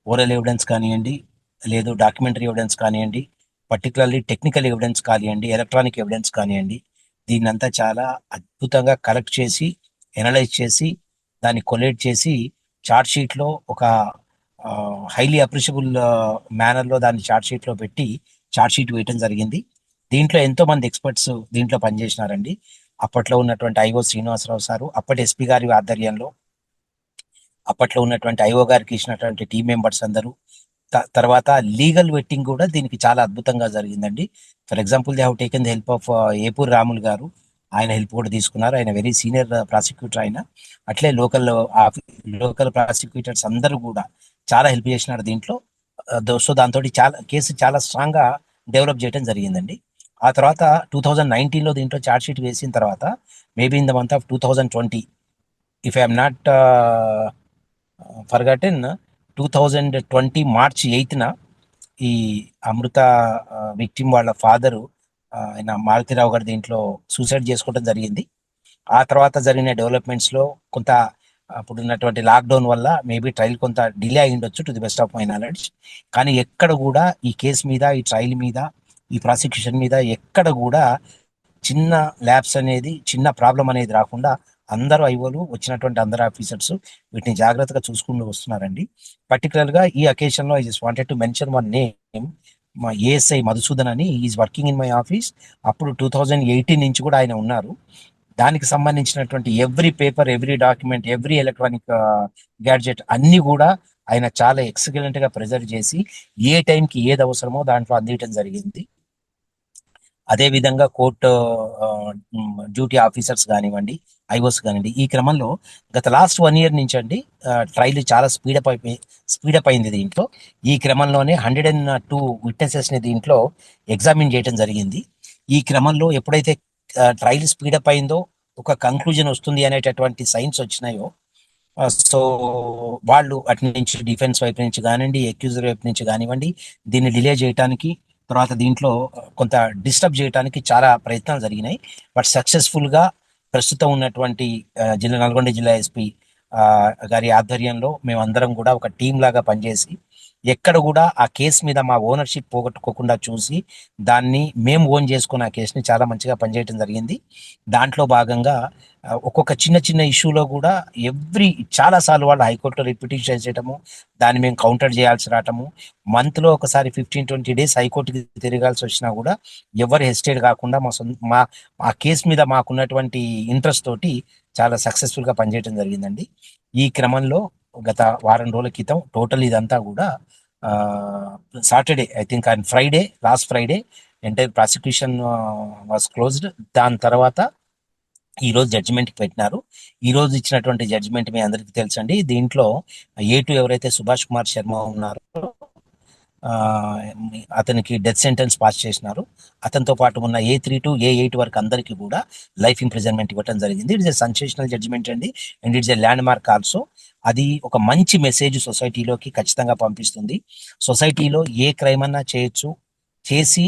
ఓరల్ ఎవిడెన్స్ కానివ్వండి, లేదు డాక్యుమెంటరీ ఎవిడెన్స్ కానివ్వండి, పర్టికులర్లీ టెక్నికల్ ఎవిడెన్స్ కానివ్వండి, ఎలక్ట్రానిక్ ఎవిడెన్స్ కానివ్వండి, దీన్నంతా చాలా అద్భుతంగా కలెక్ట్ చేసి ఎనలైజ్ చేసి దాన్ని కొలేట్ చేసి చార్ట్ షీట్లో ఒక హైలీ అప్రిషియబుల్ మేనర్లో దాన్ని చార్ట్ షీట్లో పెట్టి చార్ట్ షీట్ వేయటం జరిగింది. దీంట్లో ఎంతో మంది ఎక్స్పర్ట్స్ దీంట్లో పనిచేసినారండి. అప్పట్లో ఉన్నటువంటి ఐఓ శ్రీనివాసరావు సారు, అప్పటి ఎస్పీ గారి ఆధ్వర్యంలో అప్పట్లో ఉన్నటువంటి ఐఓ గారికి ఇచ్చినటువంటి టీం మెంబర్స్ అందరూ, తర్వాత లీగల్ వెట్టింగ్ కూడా దీనికి చాలా అద్భుతంగా జరిగిందండి. For example they have taken the help of Epur Ramulu garu, ఆయన హెల్ప్ కూడా తీసుకున్నారు. ఆయన వెరీ సీనియర్ ప్రాసిక్యూటర్ ఆయన. అట్లే లోకల్ ప్రాసిక్యూటర్స్ అందరూ కూడా చాలా హెల్ప్ చేసినారు దీంట్లో. సో దాంతో కేసు చాలా స్ట్రాంగ్ గా డెవలప్ చేయడం జరిగిందండి. ఆ తర్వాత 2019లో దీంట్లో చార్జ్ షీట్ వేసిన తర్వాత maybe in the month of 2020, if I'm not forgotten, 2020 March 8న ఈ అమృత విక్టిమ్ వాళ్ళ ఫాదరు ఆయన మారుతిరావు గారు దీంట్లో సూసైడ్ చేసుకోవడం జరిగింది. ఆ తర్వాత జరిగిన డెవలప్మెంట్స్లో కొంత అప్పుడు ఉన్నటువంటి లాక్డౌన్ వల్ల మేబీ ట్రయల్ కొంత డిలే అయి ఉండొచ్చు, to the best of my knowledge. కానీ ఎక్కడ కూడా ఈ కేసు మీద, ఈ ట్రయల్ మీద, ఈ ప్రాసిక్యూషన్ మీద ఎక్కడ కూడా చిన్న ల్యాబ్స్ అనేది, చిన్న ప్రాబ్లం అనేది రాకుండా అందరూ ఐఓలు, వచ్చినటువంటి అందరు ఆఫీసర్స్ వీటిని జాగ్రత్తగా చూసుకుంటూ వస్తున్నారండి. పర్టికులర్గా ఈ అకేషన్లో I just wanted to mention one name, మా ఏఎస్ఐ మధుసూదన్ అని, is working in my office. అప్పుడు 2018 నుంచి కూడా ఆయన ఉన్నారు. దానికి సంబంధించినటువంటి every paper, every document, every electronic gadget అన్ని కూడా ఆయన చాలా ఎక్సలెంట్ గా ప్రిజర్వ్ చేసి ఏ టైంకి ఏది అవసరమో దాంట్లో అందించడం జరిగింది. అదే విధంగా కోర్టు డ్యూటీ ఆఫీసర్స్ కానివ్వండి, ఐఓస్ కానివ్వండి, ఈ క్రమంలో గత లాస్ట్ 1 year నుంచి అండి ట్రయల్ చాలా స్పీడప్ అయింది. దీంట్లో ఈ క్రమంలోనే 102 విట్నెసెస్ ని దీంట్లో ఎగ్జామిన్ చేయడం జరిగింది. ఈ క్రమంలో ఎప్పుడైతే ట్రయల్ స్పీడప్ అయిందో, ఒక కంక్లూజన్ వస్తుంది అనేటటువంటి సైన్స్ వచ్చినాయో, సో వాళ్ళు అటు నుంచి డిఫెన్స్ వైపు నుంచి కానివ్వండి, అక్యూజర్ వైపు నుంచి కానివ్వండి, దీన్ని డిలే చేయడానికి, తర్వాత దీంట్లో కొంత డిస్టర్బ్ చేయడానికి చాలా ప్రయత్నాలు జరిగినాయి. బట్ సక్సెస్ఫుల్ గా ప్రస్తుతం ఉన్నటువంటి నల్గొండ జిల్లా ఎస్పీ గారి ఆధ్వర్యంలో మేమందరం కూడా ఒక టీం లాగా పనిచేసి ఎక్కడ కూడా ఆ కేసు మీద మా ఓనర్షిప్ పోగొట్టుకోకుండా చూసి దాన్ని మేము ఓన్ చేసుకున్న ఆ కేసుని చాలా మంచిగా పనిచేయడం జరిగింది. దాంట్లో భాగంగా ఒక్కొక్క చిన్న ఇష్యూలో కూడా చాలా సార్లు వాళ్ళు హైకోర్టులో రిపిటిషన్ చేయటము, దాన్ని మేము కౌంటర్ చేయాల్సి రావటము, మంత్లో ఒకసారి 15-20 days హైకోర్టుకి తిరగాల్సి వచ్చినా కూడా ఎవరు హెసిటేట్ కాకుండా ఆ కేసు మీద మాకున్నటువంటి ఇంట్రెస్ట్ తోటి చాలా సక్సెస్ఫుల్ గా పనిచేయడం జరిగిందండి. ఈ క్రమంలో గత వారం రోజుల క్రితం టోటల్ ఇదంతా కూడా Saturday, I think on last Friday entire prosecution was closed. దాని తర్వాత ఈ రోజు జడ్జిమెంట్ పెట్టినారు. ఈ రోజు ఇచ్చినటువంటి జడ్జిమెంట్ మీ అందరికీ తెలుసండి. దీంట్లో A2 ఎవరైతే సుభాష్ కుమార్ శర్మ ఉన్నారో అతనికి డెత్ సెంటెన్స్ పాస్ చేసినారు. అతనితో పాటు ఉన్న A3 to A8 వరకు అందరికీ కూడా లైఫ్ ఇంప్రిజన్మెంట్ ఇవ్వడం జరిగింది. ఇట్స్ ఎ సెన్సేషనల్ జడ్జిమెంట్ అండి, and it's a land mark also. అది ఒక మంచి మెసేజ్ సొసైటీలోకి ఖచ్చితంగా పంపిస్తుంది. సొసైటీలో ఏ క్రైమ్ అన్నా చేయొచ్చు, చేసి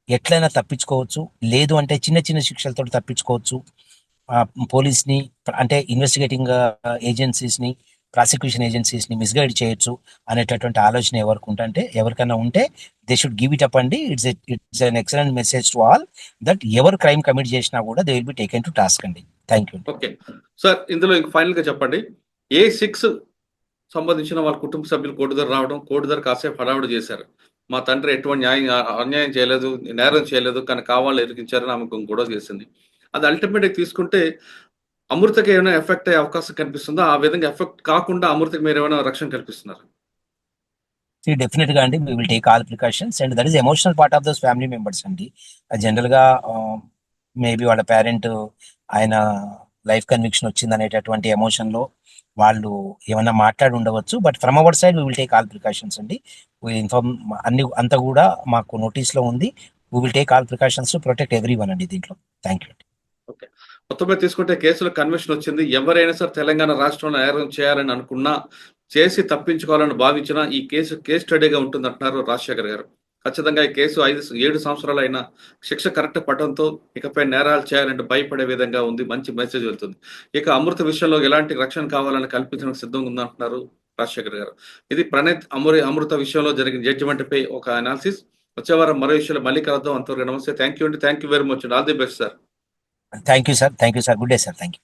ఎట్లయినా తప్పించుకోవచ్చు, లేదు అంటే చిన్న శిక్షలతో తప్పించుకోవచ్చు. పోలీస్ని అంటే ఇన్వెస్టిగేటింగ్ ఏజెన్సీస్ని ప్రాసిక్యూషన్ ఏజెన్సీస్ని మిస్గైడ్ చేయొచ్చు అనేటటువంటి ఆలోచన ఎవరికైనా ఉంటే they should give it up అండి. It's an excellent message to all that ఎవరు క్రైమ్ కమిట్ చేసినా కూడా they will be taken to task అండి. Thank you. ఓకే సార్, ఇందులో ఇంక ఫైనల్ గా చెప్పండి, A6 సంబంధించిన వాళ్ళ కుటుంబ సభ్యులు కోర్టు దగ్గర రావడం, కోర్టు దగ్గర కాసేపు హడావుడి చేశారు. మా తండ్రి ఎటువంటి అన్యాయం చేయలేదు, నేరం చేయలేదు, కానీ కావాలని ఇరికించారని ఆమె గొడవ చేసింది. అది అల్టిమేట్గా తీసుకుంటే అమృతకి ఏమైనా ఎఫెక్ట్ అయ్యే అవకాశం కనిపిస్తుందా? ఆ విధంగా ఎఫెక్ట్ కాకుండా అమృతకి మీరు ఏమైనా రక్షణ కల్పిస్తున్నారు? డెఫినెట్ గా అండి, we will take all precautions and that is emotional part of those family members అండి. జనరల్ గా మేబీ వాళ్ళ పేరెంట్ ఆయన లైఫ్ కన్విక్షన్ వచ్చింది అనేటటువంటి ఎమోషన్ లో వాళ్ళు ఏమైనా మాట్లాడి ఉండవచ్చు. But from our side we will take all precautions అండి. ఇన్ఫార్మ్ అంతా కూడా మాకు నోటీస్ లో ఉంది. We will take all precautions to protect every one అండి దీంట్లో. Thank you. ఓకే, మొత్తం మీద తీసుకుంటే కేసులో కన్విక్షన్ వచ్చింది. ఎవరైనా సరే తెలంగాణ రాష్ట్రంలో నేరం చేయాలని అనుకున్నా, చేసి తప్పించుకోవాలని భావించినా ఈ కేసు కేస్ స్టడీగా ఉంటుంది అంటున్నారు రాజశేఖర్ గారు. ఖచ్చితంగా ఈ కేసు 5-7 సంవత్సరాలు అయినా శిక్ష కరెక్ట్ పడడంతో ఇకపై నేరాలు చేయాలంటే భయపడే విధంగా ఉంది. మంచి మెసేజ్ వెళ్తుంది. ఇక అమృత విషయంలో ఎలాంటి రక్షణ కావాలని కల్పించడానికి సిద్ధంగా ఉందంటున్నారు రాజశేఖర్ గారు. ఇది ప్రణీత్ అమృత విషయంలో జరిగిన జడ్జిమెంట్ పై ఒక అనాలిసిస్. వచ్చే వారం మరో విషయంలో మళ్ళీ కలుద్దాం. అంతవరకు నమస్తే. థ్యాంక్ యూ అండి. Thank you very much. All the best sir. Thank you sir. Good day sir. Thank you.